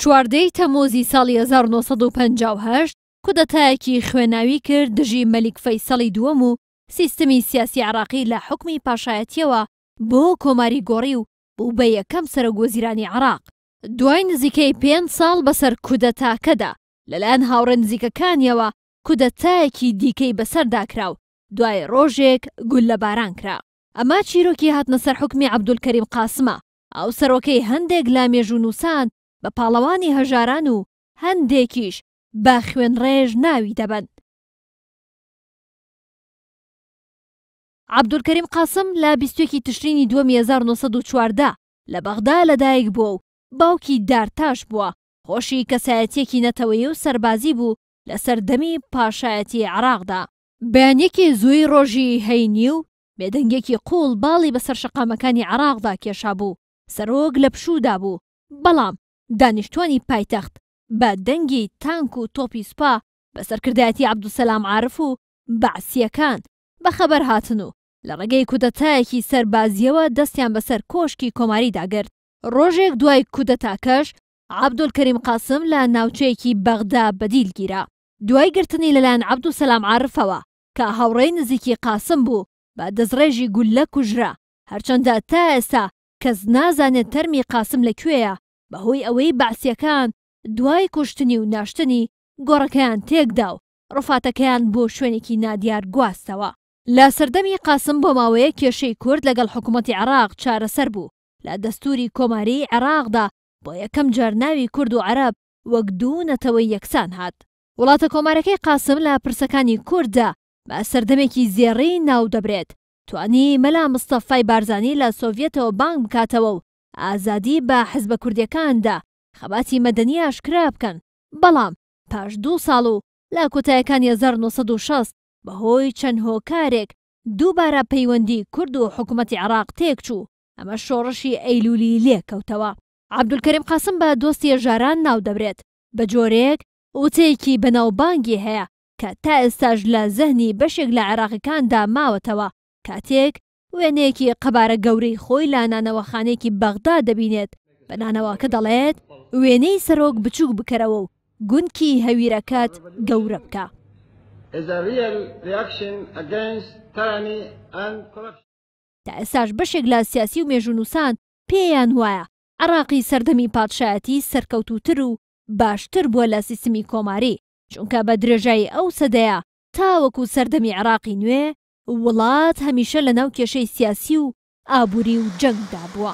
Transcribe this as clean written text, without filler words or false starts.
چواردەی تەمۆزی ساڵی 1958 کودەتایەکی خوێناوی کرد دژی مەلیک فەیسەڵی دووەم و سیستەمی سیاسی عێراقی لە حوکمی پاشایەتیەوە بۆ کۆماری گۆڕی و بوو بە یەکەم سەرۆکوەزیرانی عێراق. دوای نزیکەی 5 ساڵ بەسەر کودەتاکەدا لەلایەن هاوڕێ نزیکەکانیەوە کودەتایەکی دیکەی بەسەردا کرا و دوای ڕۆژێک گول لە باران کرا. ئەمە چیرۆکی هاتنە سەر حوکمی عەبدولکەریم قاسمە، ئەو سەرۆکەی هەندێک لە مێژوونووسان بە پاڵەوانی هەژاران و هەندێکیش بە خوێنڕێژ ناوی دەبەن. عەبدولکەریم قاسم لە 21 تشرینی 2014 لە بەغدا لەدایک بووە و باوکی دارتاش بووە، خۆشی کەسایەتیەکی نەتەوەیی و سەربازی بوو لە سەردەمی پاشایەتی عێراقدا. بەیانیەکی زووی ڕۆژی هەینی و بێدەنگێکی قوڵ باڵی بەسەر شەقامەکانی عێراقدا کێشا بوو. سەرۆک لە پشوودا بوو، بەڵام دانیشتوانی پایتەخت بە دەنگی تانک و تۆپی سوپا بە سەرکردایەتی عەبدولسەلام عارف و بەعسیەکان بەخەبەر هاتن و لە ڕێگەی کودەتایەکی سەربازیەوە دەستیان بەسەر کۆشکی کۆماری داگرت. ڕۆژێک دوای کودەتاکەش عەبدولکەریم قاسم لە ناوچەیەکی بەغدا بەدیلگیرا. دوای گرتنی لەلایەن عەبدولسەلام عارفەوە کە هاوڕێی نزیکی قاسم بوو بە دەستڕێژی گولە کوژرا، هەرچەندە تا ئێستا کەس نازانێت تەرمی قاسم لەکوێیە بەهۆی ئەوەی بەعسیەکان دوای کوشتنی و ناشتنی گۆڕەکەیان تێکدا و ڕفاتەکەیان بۆ شوێنێکی نادیار گواستەوە. لە سەردەمی قاسم بۆ ماوەیە کێشەی کورد لەگەڵ حکوومەتی عێراق چارەسەر بوو. لە دەستوری کۆماری عێراقدا بۆ یەکەم جار ناوی کورد و عەرەب وەک دوو نەتەوەی یەکسان هات. وڵاتە کۆمارەکەی قاسم لە پرسەکانی کورددا بە سەردەمێکی زێڕی ناو دەبرێت. توانی مەلا مستەفای بارزانی لە سۆڤیەتەوە بانگ بکاتەوە و ئازادی بە حیزبە کوردیەکاندا خەباتی مەدەنی ئاشکرا بکەن، بەڵام پاش 2 ساڵ و لە کۆتاییەکانی 1960 بەهۆی چەند هۆکارێک دووبارە پەیوەندی کورد و حکوومەتی عێراق تێکچوو. ئەمە شۆڕشی ئەیلولی لێکەوتەوە. عەبدولکەریم قاسم بە دۆستی هێژاران ناو دەبرێت، بە جۆرێک وتەیەکی بەناوبانگی هەیە کە تا ئێستاش لە زەهنی بەشێک لە عێراقیەکاندا ماوەتەوە، کاتێک وێنەیەکی قەبارە گەورەی خۆی لە نانەوەخانەیەکی بەغدا دەبینێت. بە نانەوەکە دەڵێت وێنەی سەرۆک بچووک بکەرەوە و گونکی هەویرەکەت گەورە بکە. تا ئێستاش بەشێک لە سیاسی و مێژوونووسان پێیان وایە عێراقی سەردەمی پادشایەتی سەرکەوتووتر و باشتر بووە لە سیستمی کۆماری، چونکە بە درێژایی ئەو سەدەیە تاوەکو سەردەمی عێراقی نوێ وڵات هەمیشە لە ناو کێشەی سیاسی و ئابووری و جەنگدا بووە.